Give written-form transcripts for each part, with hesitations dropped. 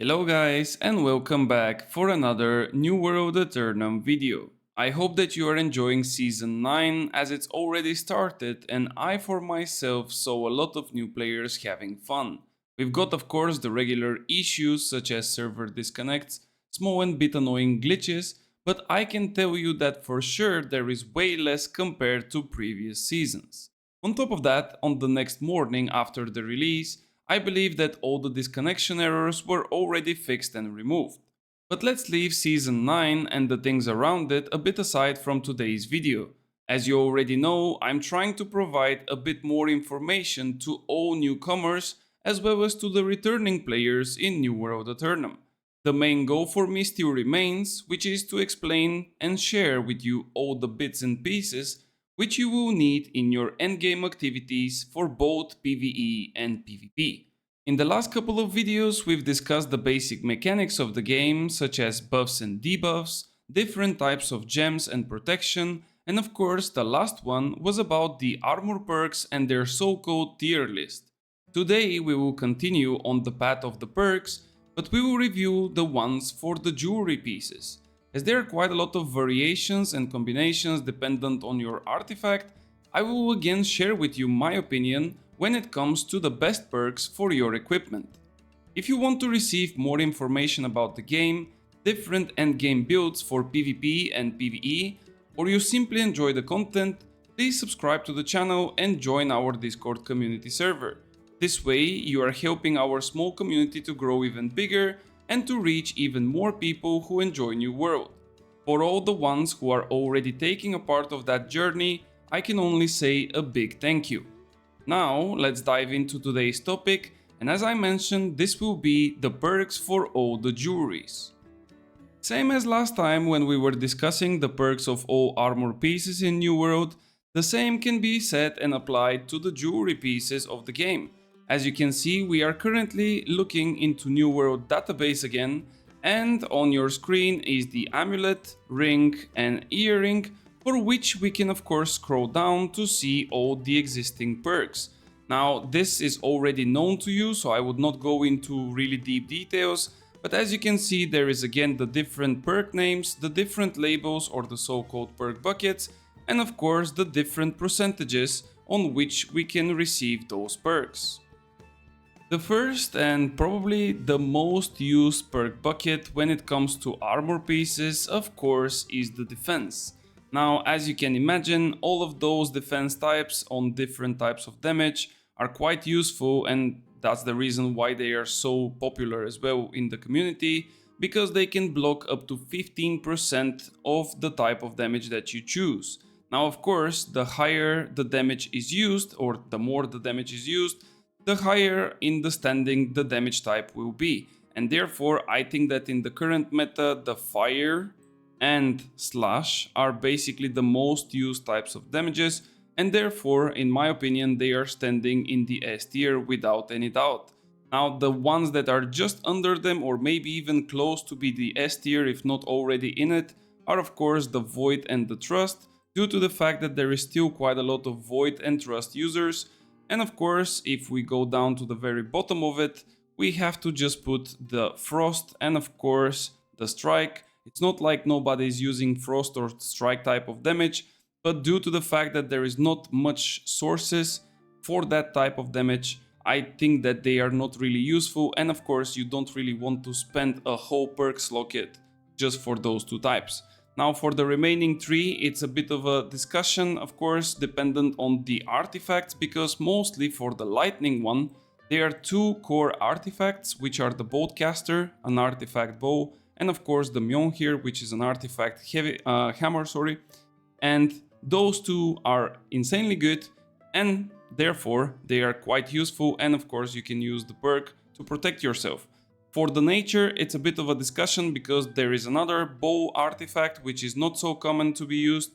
Hello guys and welcome back for another New World Aeternum video. I hope that you are enjoying Season 9 as it's already started and I for myself saw a lot of new players having fun. We've got of course the regular issues such as server disconnects, small and bit annoying glitches, but I can tell you that for sure there is way less compared to previous seasons. On top of that, on the next morning after the release, I believe that all the disconnection errors were already fixed and removed. But let's leave Season 9 and the things around it a bit aside from today's video. As you already know, I'm trying to provide a bit more information to all newcomers as well as to the returning players in New World Aeternum. The main goal for me still remains, which is to explain and share with you all the bits and pieces which you will need in your endgame activities for both PvE and PvP. In the last couple of videos we've discussed the basic mechanics of the game, such as buffs and debuffs, different types of gems and protection, and of course the last one was about the armor perks and their so-called tier list. Today we will continue on the path of the perks, but we will review the ones for the jewelry pieces. As there are quite a lot of variations and combinations dependent on your artifact, I will again share with you my opinion when it comes to the best perks for your equipment. If you want to receive more information about the game, different endgame builds for PvP and PvE, or you simply enjoy the content, please subscribe to the channel and join our Discord community server. This way you are helping our small community to grow even bigger and to reach even more people who enjoy New World. For all the ones who are already taking a part of that journey, I can only say a big thank you. Now let's dive into today's topic, and as I mentioned, this will be the perks for all the jewelries. Same as last time when we were discussing the perks of all armor pieces in New World, the same can be said and applied to the jewelry pieces of the game. As you can see, we are currently looking into New World database again, and on your screen is the amulet, ring and earring, for which we can of course scroll down to see all the existing perks. Now this is already known to you, so I would not go into really deep details, but as you can see there is again the different perk names, the different labels or the so-called perk buckets, and of course the different percentages on which we can receive those perks. The first and probably the most used perk bucket when it comes to armor pieces, of course, is the defense. Now, as you can imagine, all of those defense types on different types of damage are quite useful, and that's the reason why they are so popular as well in the community, because they can block up to 15% of the type of damage that you choose. Now, of course, the higher the damage is used, or the more the damage is used, the higher in the standing the damage type will be. And therefore, I think that in the current meta, the fire and slash are basically the most used types of damages, and therefore, in my opinion, they are standing in the S tier without any doubt. Now, the ones that are just under them, or maybe even close to be the S tier if not already in it, are of course the Void and the Trust, due to the fact that there is still quite a lot of Void and Trust users. And of course, if we go down to the very bottom of it, we have to just put the Frost and of course the Strike. It's not like nobody is using Frost or Strike type of damage, but due to the fact that there is not much sources for that type of damage, I think that they are not really useful, and of course you don't really want to spend a whole perk slot kit just for those two types. Now for the remaining three, it's a bit of a discussion, of course, dependent on the artifacts, because mostly for the lightning one, there are two core artifacts, which are the Boltcaster, an artifact bow, and of course the Mjolnir, which is an artifact hammer, and those two are insanely good, and therefore they are quite useful, and of course you can use the perk to protect yourself. For the nature, it's a bit of a discussion because there is another bow artifact which is not so common to be used.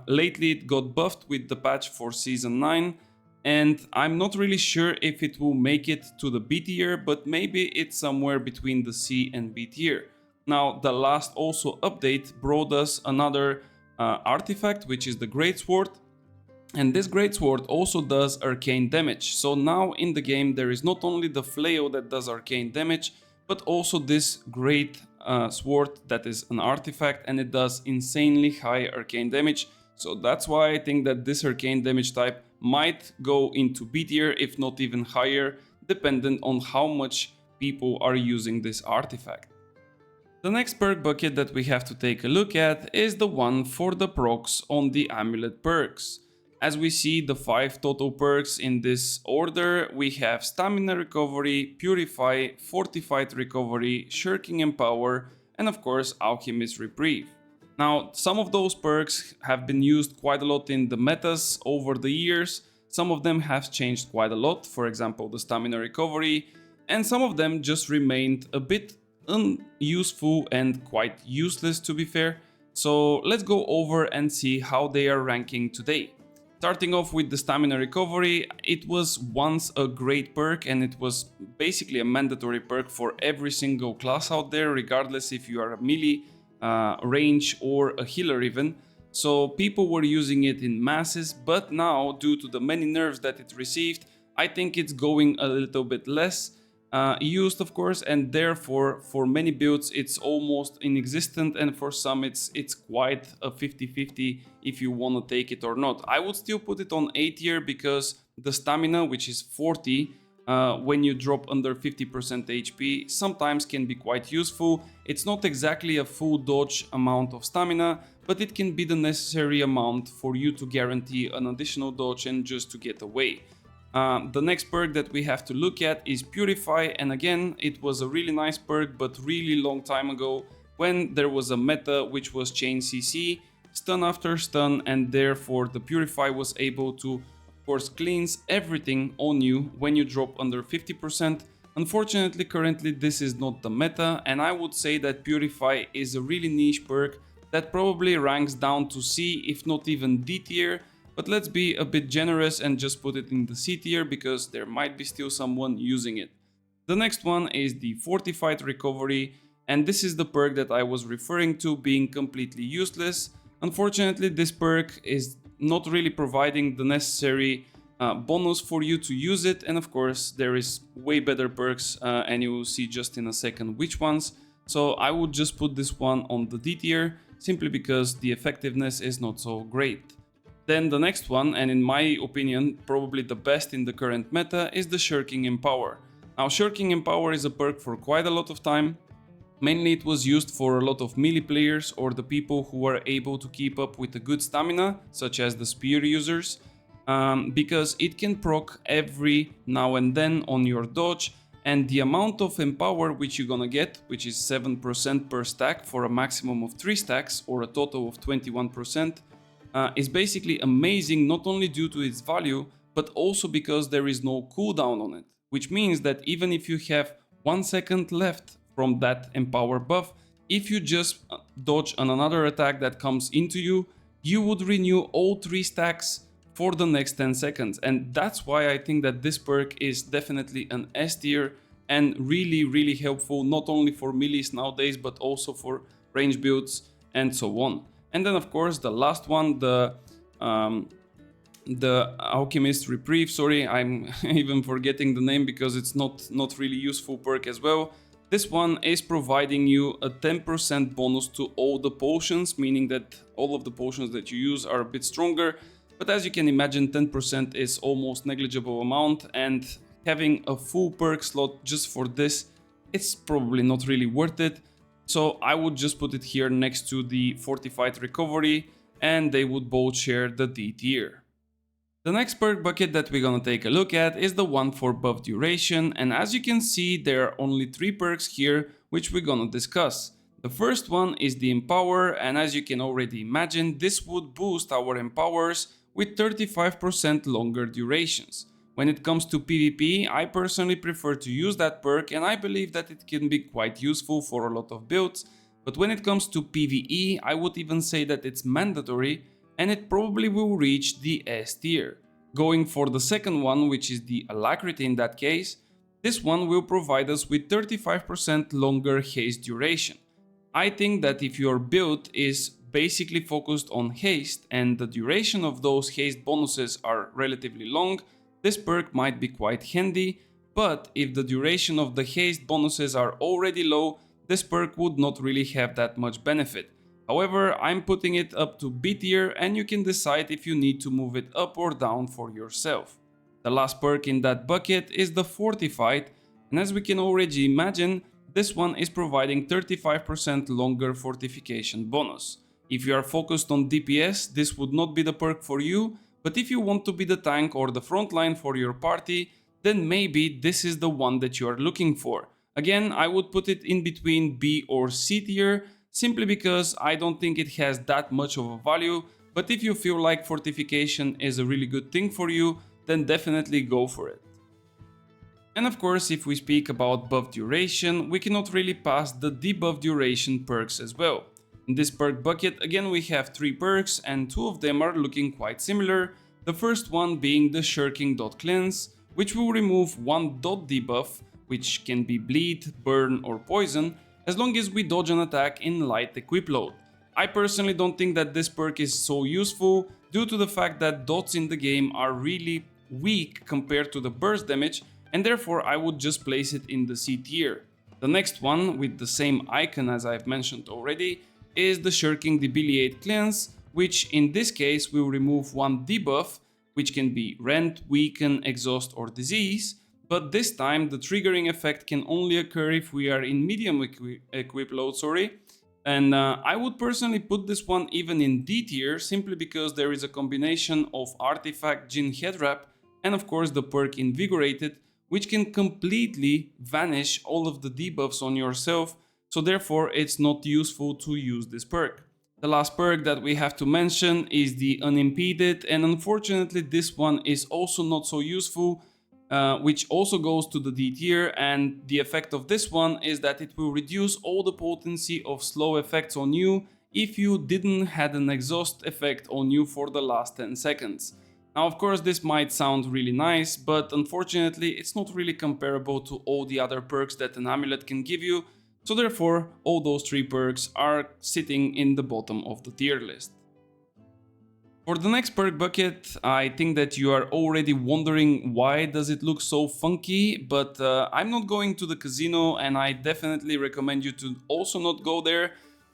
Lately it got buffed with the patch for Season 9, and I'm not really sure if it will make it to the B tier, but maybe it's somewhere between the C and B tier. Now, the last also update brought us another artifact, which is the Greatsword. And this Greatsword also does arcane damage, so now in the game there is not only the flail that does arcane damage, but also this great sword that is an artifact and it does insanely high arcane damage. So that's why I think that this arcane damage type might go into B tier, if not even higher, dependent on how much people are using this artifact. The next perk bucket that we have to take a look at is the one for the procs on the Amulet perks. As we see the 5 total perks in this order, we have Stamina Recovery, Purify, Fortified Recovery, Shirking Empower, and of course Alchemist Reprieve. Now, some of those perks have been used quite a lot in the metas over the years, some of them have changed quite a lot, for example the Stamina Recovery, and some of them just remained a bit unuseful and quite useless, to be fair. So let's go over and see how they are ranking today. Starting off with the Stamina Recovery, it was once a great perk and it was basically a mandatory perk for every single class out there, regardless if you are a melee, range or a healer even. So people were using it in masses, but now due to the many nerfs that it received, I think it's going a little bit less used, of course, and therefore for many builds it's almost inexistent, and for some it's quite a 50-50 if you want to take it or not. I would still put it on A tier because the stamina, which is 40 when you drop under 50% HP, sometimes can be quite useful. It's not exactly a full dodge amount of stamina, but it can be the necessary amount for you to guarantee an additional dodge and just to get away. The next perk that we have to look at is Purify, and again it was a really nice perk but really long time ago when there was a meta which was chain CC, stun after stun, and therefore the Purify was able to of course cleanse everything on you when you drop under 50%. Unfortunately currently this is not the meta, and I would say that Purify is a really niche perk that probably ranks down to C, if not even D tier. But let's be a bit generous and just put it in the C tier because there might be still someone using it. The next one is the Fortified Recovery, and this is the perk that I was referring to being completely useless. Unfortunately, this perk is not really providing the necessary bonus for you to use it, and of course there is way better perks and you will see just in a second which ones. So I would just put this one on the D tier simply because the effectiveness is not so great. Then the next one, and in my opinion probably the best in the current meta, is the Shirking Empower. Now Shirking Empower is a perk for quite a lot of time. Mainly it was used for a lot of melee players or the people who are able to keep up with a good stamina, such as the spear users, because it can proc every now and then on your dodge, and the amount of empower which you're gonna get, which is 7% per stack for a maximum of 3 stacks or a total of 21%, is basically amazing, not only due to its value, but also because there is no cooldown on it. Which means that even if you have 1 second left from that empower buff, if you just dodge on another attack that comes into you, you would renew all 3 stacks for the next 10 seconds. And that's why I think that this perk is definitely an S tier and really helpful, not only for melees nowadays, but also for range builds and so on. And then of course the last one, the Alchemist Reprieve, sorry, I'm even forgetting the name because it's not really useful perk as well. This one is providing you a 10% bonus to all the potions, meaning that all of the potions that you use are a bit stronger. But as you can imagine, 10% is almost negligible amount, and having a full perk slot just for this, it's probably not really worth it. So I would just put it here next to the Fortified Recovery, and they would both share the D tier. The next perk bucket that we're gonna take a look at is the one for buff duration, and as you can see there are only 3 perks here which we're gonna discuss. The first one is the Empower, and as you can already imagine, this would boost our empowers with 35% longer durations. When it comes to PvP, I personally prefer to use that perk, and I believe that it can be quite useful for a lot of builds. But when it comes to PvE, I would even say that it's mandatory, and it probably will reach the S tier. Going for the second one, which is the Alacrity in that case, this one will provide us with 35% longer haste duration. I think that if your build is basically focused on haste and the duration of those haste bonuses are relatively long, this perk might be quite handy, but if the duration of the haste bonuses are already low, this perk would not really have that much benefit. However, I'm putting it up to B tier and you can decide if you need to move it up or down for yourself. The last perk in that bucket is the Fortified, and as we can already imagine, this one is providing 35% longer fortification bonus. If you are focused on DPS, this would not be the perk for you, but if you want to be the tank or the frontline for your party, then maybe this is the one that you are looking for. Again, I would put it in between B or C tier, simply because I don't think it has that much of a value, but if you feel like fortification is a really good thing for you, then definitely go for it. And of course, if we speak about buff duration, we cannot really pass the debuff duration perks as well. In this perk bucket, again we have 3 perks and 2 of them are looking quite similar. The first one being the Shirking.Cleanse, which will remove 1 dot debuff, which can be bleed, burn or poison, as long as we dodge an attack in light equip load. I personally don't think that this perk is so useful due to the fact that dots in the game are really weak compared to the burst damage, and therefore I would just place it in the C tier. The next one, with the same icon as I've mentioned already, is the Shirking Debiliate Cleanse, which in this case will remove 1 debuff, which can be Rend, Weaken, Exhaust or Disease, but this time the triggering effect can only occur if we are in medium equip load, and I would personally put this one even in D tier, simply because there is a combination of Artifact, Jinn Headwrap, and of course the perk Invigorated, which can completely vanish all of the debuffs on yourself, so therefore it's not useful to use this perk. The last perk that we have to mention is the Unimpeded, and unfortunately this one is also not so useful, which also goes to the D tier, and the effect of this one is that it will reduce all the potency of slow effects on you if you didn't had an exhaust effect on you for the last 10 seconds. Now of course this might sound really nice, but unfortunately it's not really comparable to all the other perks that an amulet can give you, so therefore all those 3 perks are sitting in the bottom of the tier list. For the next perk bucket, I think that you are already wondering why does it look so funky, but I'm not going to the casino and I definitely recommend you to also not go there.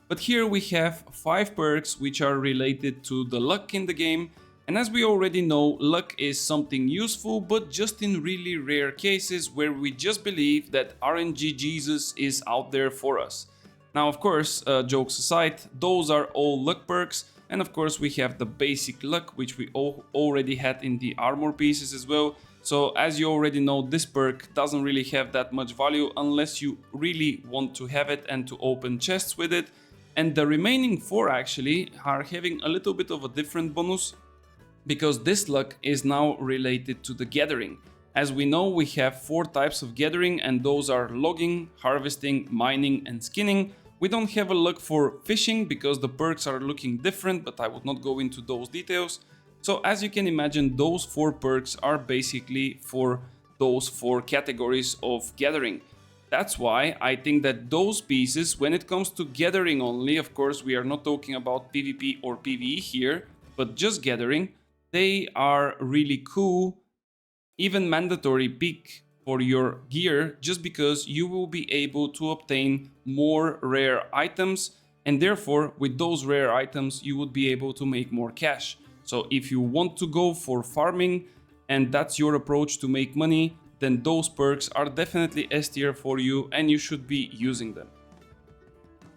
But here we have 5 perks which are related to the luck in the game, and as we already know, luck is something useful, but just in really rare cases where we just believe that RNG Jesus is out there for us. Now of course, jokes aside, those are all luck perks. And of course we have the basic luck, which we already had in the armor pieces as well. So as you already know, this perk doesn't really have that much value unless you really want to have it and to open chests with it. And the remaining 4 actually are having a little bit of a different bonus, because this luck is now related to the gathering. As we know, we have 4 types of gathering, and those are logging, harvesting, mining and skinning. We don't have a luck for fishing because the perks are looking different, but I would not go into those details. So as you can imagine, those 4 perks are basically for those 4 categories of gathering. That's why I think that those pieces, when it comes to gathering only, of course we are not talking about PvP or PvE here, but just gathering, they are really cool, even mandatory pick for your gear, just because you will be able to obtain more rare items, and therefore with those rare items you would be able to make more cash. So if you want to go for farming and that's your approach to make money, then those perks are definitely S tier for you and you should be using them.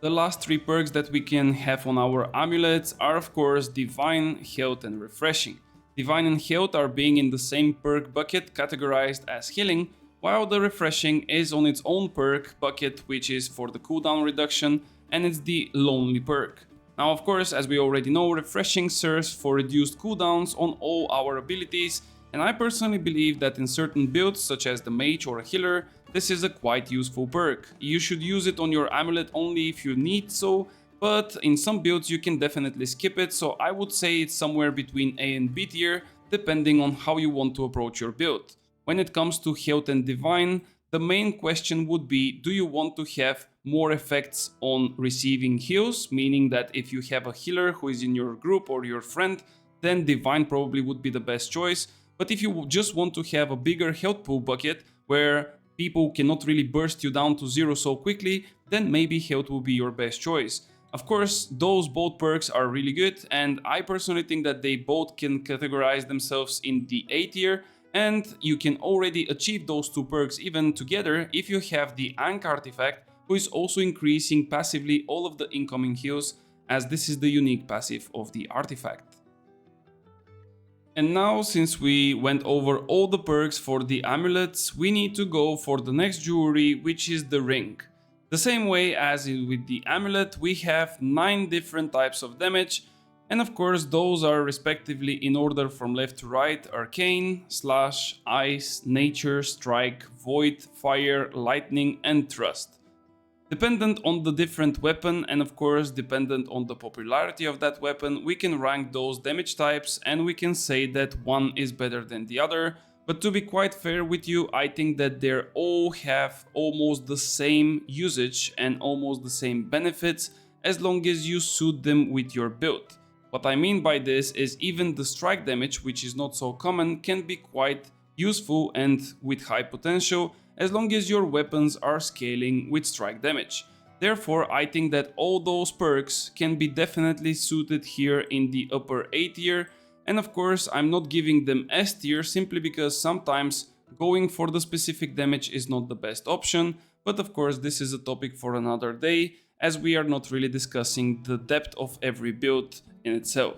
The last 3 perks that we can have on our amulets are of course Divine, Health and Refreshing. Divine and Health are being in the same perk bucket categorized as healing, while the Refreshing is on its own perk bucket, which is for the cooldown reduction, and it's the Lonely perk. Now of course, as we already know, Refreshing serves for reduced cooldowns on all our abilities, and I personally believe that in certain builds such as the Mage or a Healer, this is a quite useful perk. You should use it on your amulet only if you need so, but in some builds you can definitely skip it, so I would say it's somewhere between A and B tier, depending on how you want to approach your build. When it comes to Health and Divine, the main question would be, do you want to have more effects on receiving heals, meaning that if you have a healer who is in your group or your friend, then Divine probably would be the best choice. But if you just want to have a bigger health pool bucket, where people cannot really burst you down to 0 so quickly, then maybe health will be your best choice. Of course, those both perks are really good, and I personally think that they both can categorize themselves in the A tier, and you can already achieve those two perks even together if you have the Ankh artifact, who is also increasing passively all of the incoming heals, as this is the unique passive of the artifact. And now, since we went over all the perks for the amulets, we need to go for the next jewelry, which is the ring. The same way as with the amulet, we have 9 different types of damage, and of course those are respectively in order from left to right: arcane, slash, ice, nature, strike, void, fire, lightning and thrust. Dependent on the different weapon, and of course dependent on the popularity of that weapon, we can rank those damage types and we can say that one is better than the other. But to be quite fair with you, I think that they all have almost the same usage and almost the same benefits, as long as you suit them with your build. What I mean by this is even the strike damage, which is not so common, can be quite useful and with high potential, as long as your weapons are scaling with strike damage. Therefore, I think that all those perks can be definitely suited here in the upper A tier, and of course I'm not giving them S tier simply because sometimes going for the specific damage is not the best option, but of course this is a topic for another day, as we are not really discussing the depth of every build in itself.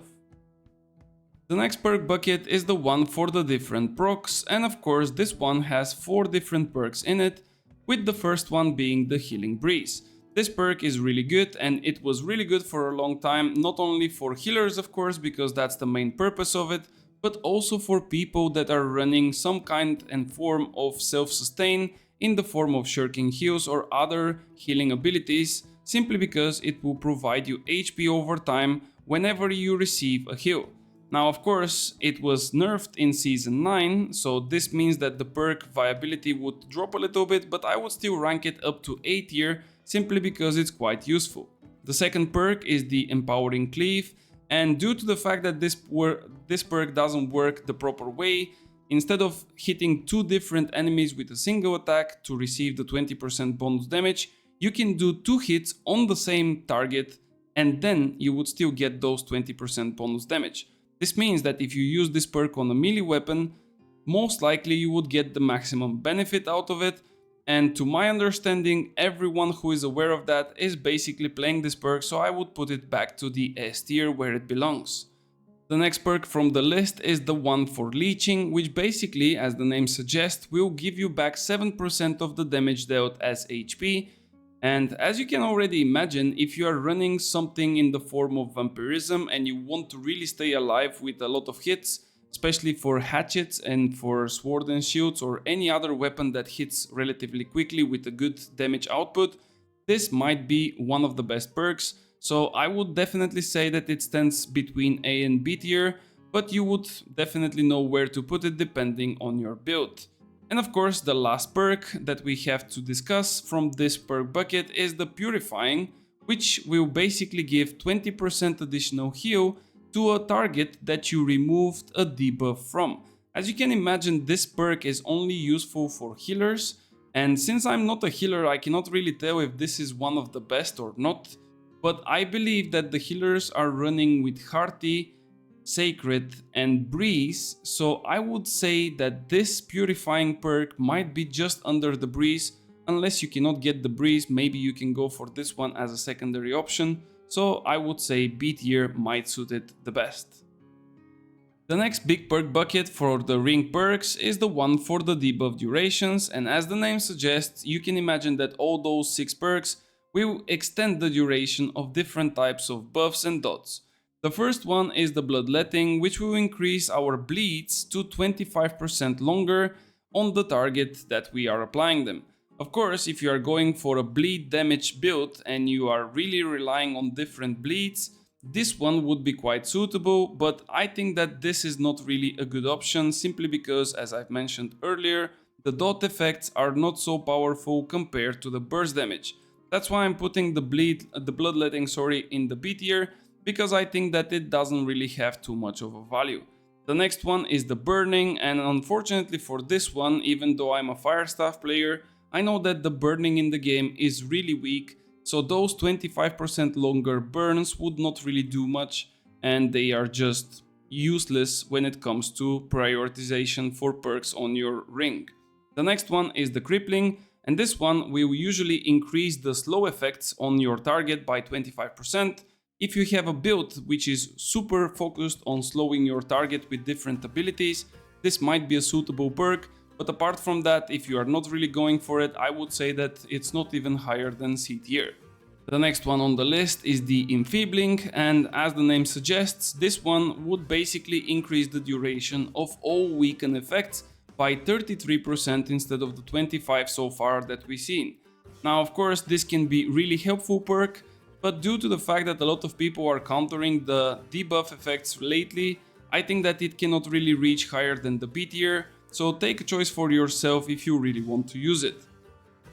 The next perk bucket is the one for the different procs, and of course this one has 4 different perks in it, with the first one being the Healing Breeze. This perk is really good, and it was really good for a long time, not only for healers of course, because that's the main purpose of it, but also for people that are running some kind and form of self-sustain in the form of shirking heals or other healing abilities, simply because it will provide you HP over time whenever you receive a heal. Now of course it was nerfed in season 9, so this means that the perk viability would drop a little bit, but I would still rank it up to A tier simply because it's quite useful. The second perk is the Empowering Cleave, and due to the fact that this perk doesn't work the proper way, instead of hitting 2 different enemies with a single attack to receive the 20% bonus damage, you can do 2 hits on the same target and then you would still get those 20% bonus damage. This means that if you use this perk on a melee weapon, most likely you would get the maximum benefit out of it, and to my understanding, everyone who is aware of that is basically playing this perk, so I would put it back to the S tier where it belongs. The next perk from the list is the one for leeching, which basically, as the name suggests, will give you back 7% of the damage dealt as HP. And as you can already imagine, if you are running something in the form of vampirism and you want to really stay alive with a lot of hits, especially for hatchets and for sword and shields or any other weapon that hits relatively quickly with a good damage output, this might be one of the best perks. So I would definitely say that it stands between A and B tier, but you would definitely know where to put it depending on your build. And of course, the last perk that we have to discuss from this perk bucket is the Purifying, which will basically give 20% additional heal to a target that you removed a debuff from. As you can imagine, this perk is only useful for healers, and since I'm not a healer, I cannot really tell if this is one of the best or not, but I believe that the healers are running with Hearty, Sacred and Breeze, so I would say that this Purifying perk might be just under the Breeze. Unless you cannot get the Breeze, maybe you can go for this one as a secondary option, so I would say B tier might suit it the best. The next big perk bucket for the ring perks is the one for the debuff durations, and as the name suggests, you can imagine that all those 6 perks will extend the duration of different types of buffs and dots. The first one is the Bloodletting, which will increase our bleeds to 25% longer on the target that we are applying them. Of course, if you are going for a bleed damage build and you are really relying on different bleeds, this one would be quite suitable, but I think that this is not really a good option simply because, as I've mentioned earlier, the dot effects are not so powerful compared to the burst damage. That's why I'm putting the Bloodletting in the B tier, because I think that it doesn't really have too much of a value. The next one is the burning, and unfortunately for this one, even though I'm a fire staff player, I know that the burning in the game is really weak, so those 25% longer burns would not really do much, and they are just useless when it comes to prioritization for perks on your ring. The next one is the crippling, and this one will usually increase the slow effects on your target by 25%. If you have a build which is super focused on slowing your target with different abilities, this might be a suitable perk, but apart from that, if you are not really going for it, I would say that it's not even higher than C tier. The next one on the list is the enfeebling, and as the name suggests, this one would basically increase the duration of all weaken effects by 33% instead of the 25% so far that we've seen. Now of course this can be really helpful perk, but due to the fact that a lot of people are countering the debuff effects lately, I think that it cannot really reach higher than the B tier, so take a choice for yourself if you really want to use it.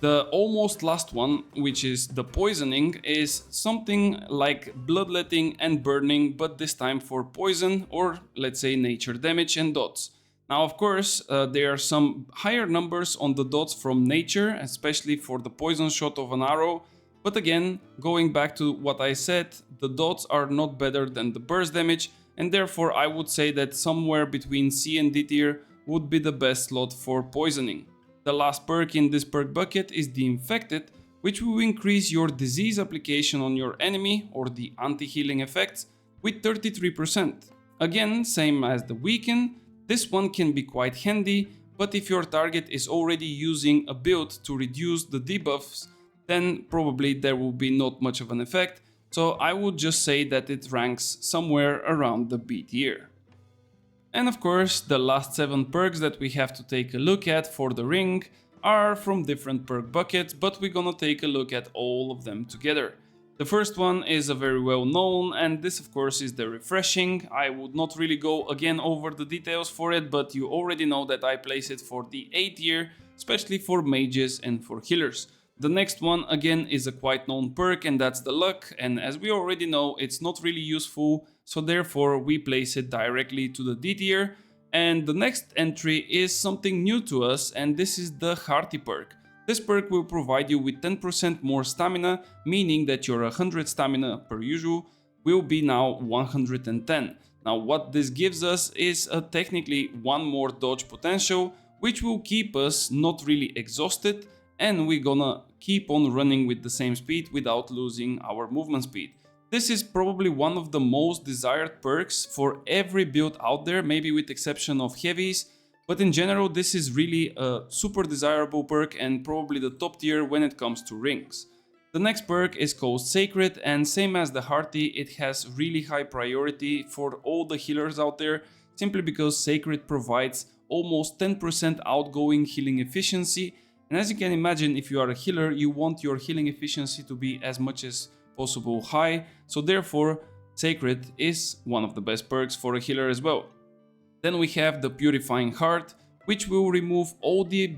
The almost last one, which is the poisoning, is something like bloodletting and burning, but this time for poison or let's say nature damage and dots. Now of course there are some higher numbers on the dots from nature, especially for the poison shot of an arrow, but again, going back to what I said, the dots are not better than the burst damage, and therefore I would say that somewhere between C and D tier would be the best slot for poisoning. The last perk in this perk bucket is the infected, which will increase your disease application on your enemy or the anti-healing effects with 33%. Again, same as the weaken, this one can be quite handy, but if your target is already using a build to reduce the debuffs, then probably there will be not much of an effect, so I would just say that it ranks somewhere around the B tier. And of course, the last 7 perks that we have to take a look at for the ring are from different perk buckets, but we're gonna take a look at all of them together. The first one is a very well known, and this of course is the refreshing. I would not really go again over the details for it, but you already know that I place it for the A tier, especially for mages and for healers. The next one again is a quite known perk, and that's the luck, and as we already know, it's not really useful, so therefore we place it directly to the D tier. And the next entry is something new to us, and this is the hearty perk. This perk will provide you with 10% more stamina, meaning that your 100 stamina per usual will be now 110. Now what this gives us is technically one more dodge potential, which will keep us not really exhausted, and we're gonna keep on running with the same speed without losing our movement speed. This is probably one of the most desired perks for every build out there, maybe with exception of heavies, but in general this is really a super desirable perk and probably the top tier when it comes to rings. The next perk is called Sacred, and same as the Hearty, it has really high priority for all the healers out there, simply because Sacred provides almost 10% outgoing healing efficiency. And as you can imagine, if you are a healer, you want your healing efficiency to be as much as possible high, so therefore Sacred is one of the best perks for a healer as well. Then we have the Purifying Heart, which will remove all the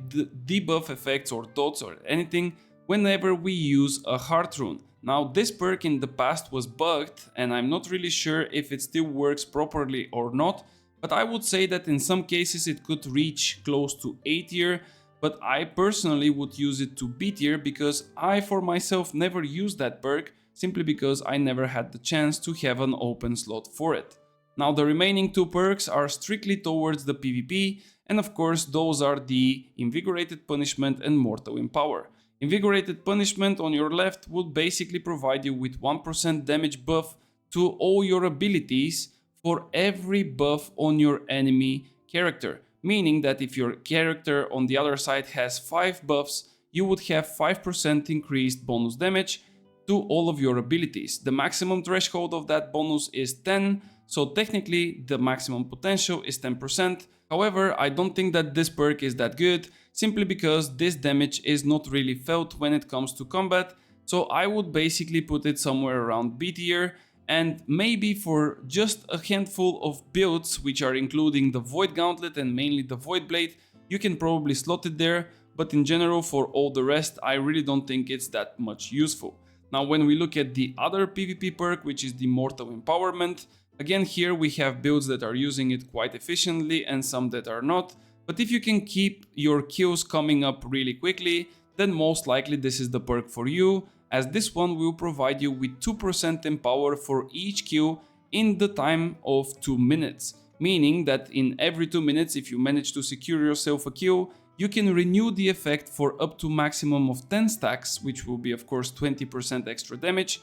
debuff effects or dots or anything whenever we use a heart rune. Now this perk in the past was bugged, and I'm not really sure if it still works properly or not, but I would say that in some cases it could reach close to A tier, but I personally would use it to B tier because I for myself never used that perk, simply because I never had the chance to have an open slot for it. Now the remaining 2 perks are strictly towards the PvP, and of course those are the Invigorated Punishment and Mortal Empower. Invigorated Punishment on your left would basically provide you with 1% damage buff to all your abilities for every buff on your enemy character. Meaning that if your character on the other side has 5 buffs, you would have 5% increased bonus damage to all of your abilities. The maximum threshold of that bonus is 10, so technically the maximum potential is 10%. However, I don't think that this perk is that good, simply because this damage is not really felt when it comes to combat, so I would basically put it somewhere around B tier. And maybe for just a handful of builds, which are including the Void Gauntlet and mainly the Void Blade, you can probably slot it there, but in general for all the rest I really don't think it's that much useful. Now when we look at the other PvP perk, which is the Mortal Empowerment, Again, here we have builds that are using it quite efficiently and some that are not, but if you can keep your kills coming up really quickly, then most likely this is the perk for you, as this one will provide you with 2% empower for each kill in the time of 2 minutes. Meaning that in every 2 minutes, if you manage to secure yourself a kill, you can renew the effect for up to maximum of 10 stacks, which will be of course 20% extra damage,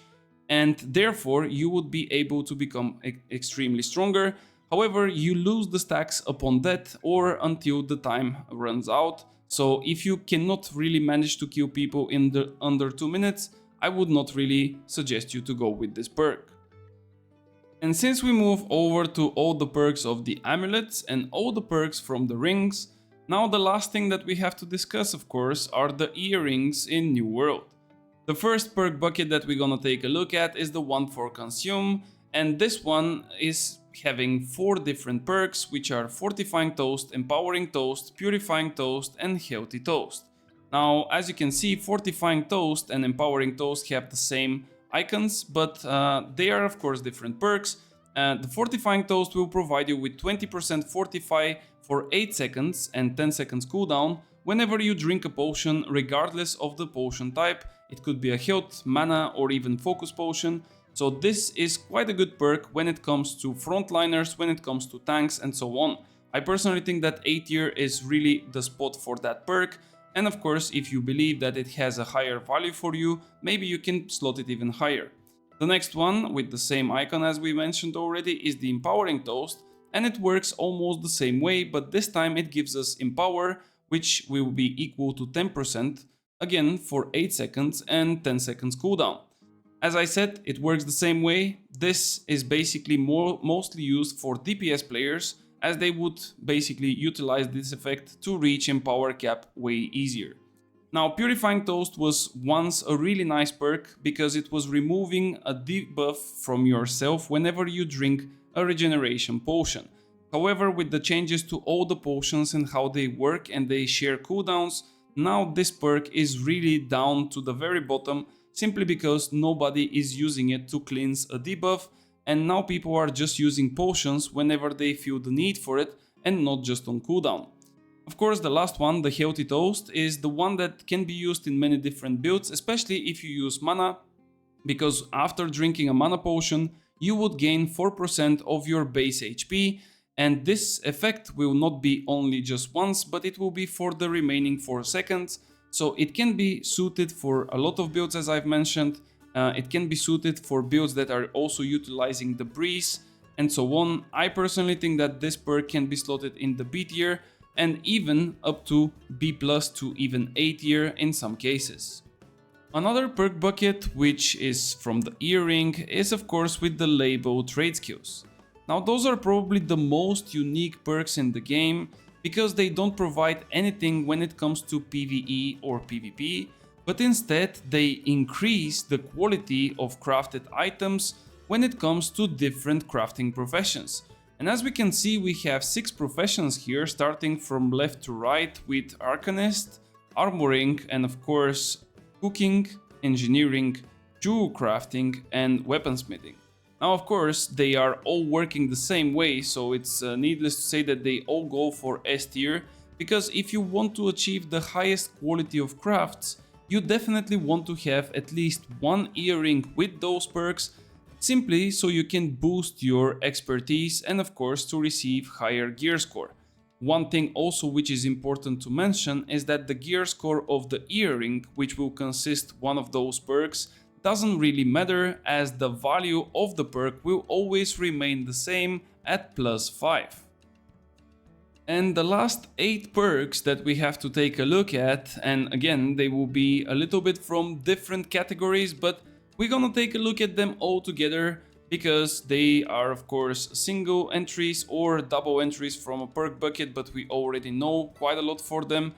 and therefore you would be able to become extremely stronger. However, you lose the stacks upon death or until the time runs out. So if you cannot really manage to kill people in the under 2 minutes, I would not really suggest you to go with this perk. And since we move over to all the perks of the amulets and all the perks from the rings, now the last thing that we have to discuss, of course, are the earrings in New World. The first perk bucket that we're gonna take a look at is the one for consume, and this one is having 4 different perks, which are Fortifying Toast, Empowering Toast, Purifying Toast, and Healthy Toast. Now, as you can see, Fortifying Toast and Empowering Toast have the same icons, but they are of course different perks. The Fortifying Toast will provide you with 20% Fortify for 8 seconds and 10 seconds cooldown whenever you drink a potion, regardless of the potion type. It could be a health, mana, or even focus potion. So this is quite a good perk when it comes to frontliners, when it comes to tanks, and so on. I personally think that A tier is really the spot for that perk. And of course, if you believe that it has a higher value for you, maybe you can slot it even higher. The next one, with the same icon as we mentioned already, is the Empowering Toast, and it works almost the same way, but this time it gives us Empower, which will be equal to 10%, again for 8 seconds and 10 seconds cooldown. As I said, it works the same way. This is basically mostly used for DPS players, as they would basically utilize this effect to reach Empower cap way easier. Now, Purifying Toast was once a really nice perk because it was removing a debuff from yourself whenever you drink a regeneration potion. However, with the changes to all the potions and how they work and they share cooldowns, now this perk is really down to the very bottom, simply because nobody is using it to cleanse a debuff, and now people are just using potions whenever they feel the need for it and not just on cooldown. Of course, the last one, the Healthy Toast, is the one that can be used in many different builds, especially if you use mana, because after drinking a mana potion, you would gain 4% of your base HP, and this effect will not be only just once, but it will be for the remaining 4 seconds, so it can be suited for a lot of builds, as I've mentioned. It can be suited for builds that are also utilizing the breeze and so on. I personally think that this perk can be slotted in the B tier and even up to B+ to even A tier in some cases. Another perk bucket, which is from the earring, is of course with the label trade skills. Now those are probably the most unique perks in the game because they don't provide anything when it comes to PvE or PvP, but instead they increase the quality of crafted items when it comes to different crafting professions. And as we can see, we have 6 professions here, starting from left to right, with Arcanist, Armoring, and of course Cooking, Engineering, Jewel Crafting, and Weaponsmithing. Now of course they are all working the same way, so it's needless to say that they all go for S tier, because if you want to achieve the highest quality of crafts, you definitely want to have at least one earring with those perks, simply so you can boost your expertise and of course to receive higher gear score. One thing also which is important to mention is that the gear score of the earring, which will consist one of those perks, doesn't really matter, as the value of the perk will always remain the same at +5. And the last 8 perks that we have to take a look at, and again they will be a little bit from different categories, but we're gonna take a look at them all together because they are of course single entries or double entries from a perk bucket, but we already know quite a lot for them.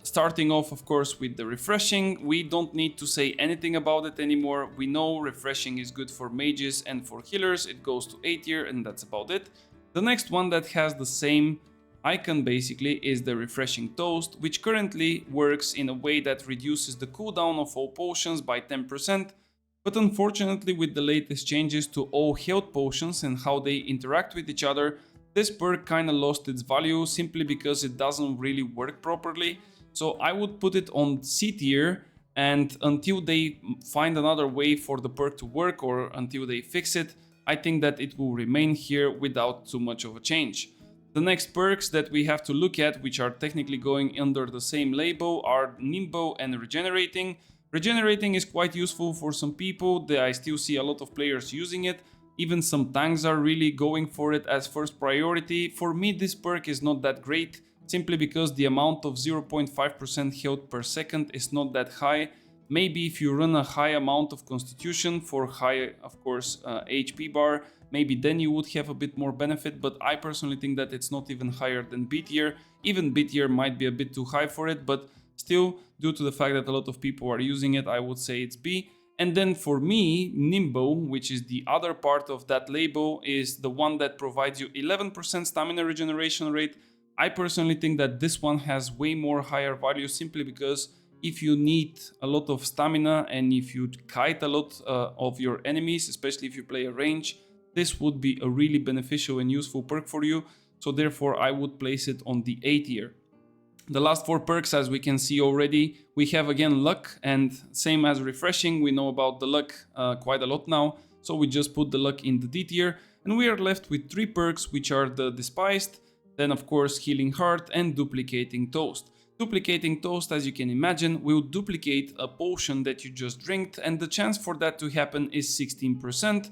Starting off of course with the refreshing, we don't need to say anything about it anymore. We know refreshing is good for mages and for healers, it goes to A tier and that's about it. The next one that has the same icon basically is the Refreshing Toast, which currently works in a way that reduces the cooldown of all potions by 10%, but unfortunately with the latest changes to all health potions and how they interact with each other, this perk kinda lost its value simply because it doesn't really work properly. So I would put it on C tier, and until they find another way for the perk to work or until they fix it, I think that it will remain here without too much of a change. The next perks that we have to look at, which are technically going under the same label, are Nimbo and Regenerating. Regenerating is quite useful for some people. I still see a lot of players using it. Even some tanks are really going for it as first priority. For me, this perk is not that great, simply because the amount of 0.5% health per second is not that high. Maybe if you run a high amount of constitution for high, of course, HP bar, maybe then you would have a bit more benefit, but I personally think that it's not even higher than B tier. Even B tier might be a bit too high for it, but still, due to the fact that a lot of people are using it, I would say it's B. And then for me, Nimbo, which is the other part of that label, is the one that provides you 11% stamina regeneration rate. I personally think that this one has way more higher value simply because if you need a lot of stamina and if you kite a lot of your enemies, especially if you play a range, this would be a really beneficial and useful perk for you. So therefore I would place it on the A tier. The last 4 perks, as we can see already, we have again luck, and same as refreshing, we know about the luck quite a lot now, so we just put the luck in the D tier, and we are left with 3 perks, which are the Despised, then of course Healing Heart and Duplicating Toast. Duplicating Toast, as you can imagine, will duplicate a potion that you just drank, and the chance for that to happen is 16%.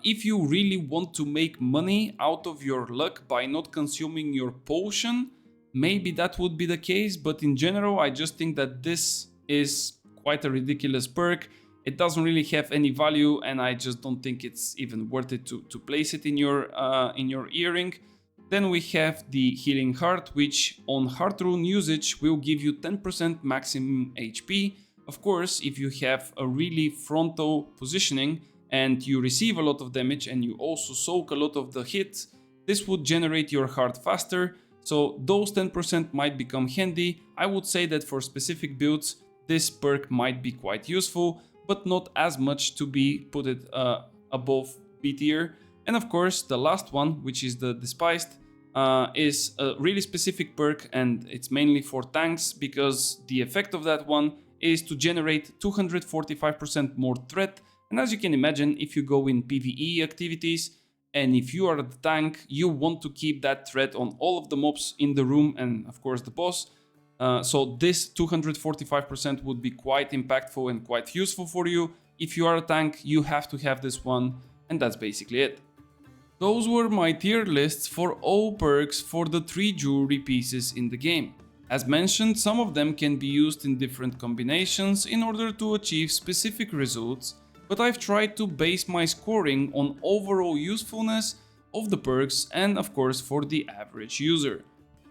If you really want to make money out of your luck by not consuming your potion, maybe that would be the case, but in general I just think that this is quite a ridiculous perk. It doesn't really have any value, and I just don't think it's even worth it to place it in your earring. Then we have the Healing Heart, which on Heart Rune usage will give you 10% maximum HP. Of course, if you have a really frontal positioning and you receive a lot of damage and you also soak a lot of the hits, this would generate your heart faster. So those 10% might become handy. I would say that for specific builds, this perk might be quite useful, but not as much to be put it above B tier. And of course, the last one, which is the Despised, is a really specific perk, and it's mainly for tanks, because the effect of that one is to generate 245% more threat. And as you can imagine, if you go in PvE activities, and if you are the tank, you want to keep that threat on all of the mobs in the room and of course the boss. So this 245% would be quite impactful and quite useful for you. If you are a tank, you have to have this one, and that's basically it. Those were my tier lists for all perks for the 3 jewelry pieces in the game. As mentioned, some of them can be used in different combinations in order to achieve specific results, but I've tried to base my scoring on overall usefulness of the perks and of course for the average user.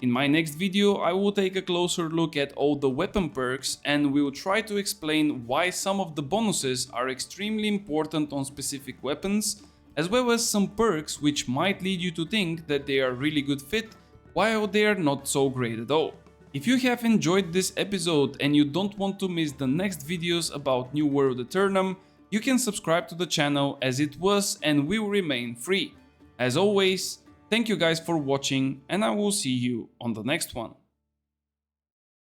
In my next video I will take a closer look at all the weapon perks, and we will try to explain why some of the bonuses are extremely important on specific weapons, as well as some perks which might lead you to think that they are really good fit while they are not so great at all. If you have enjoyed this episode and you don't want to miss the next videos about New World Aeternum, you can subscribe to the channel, as it was and will remain free. As always, thank you guys for watching, and I will see you on the next one.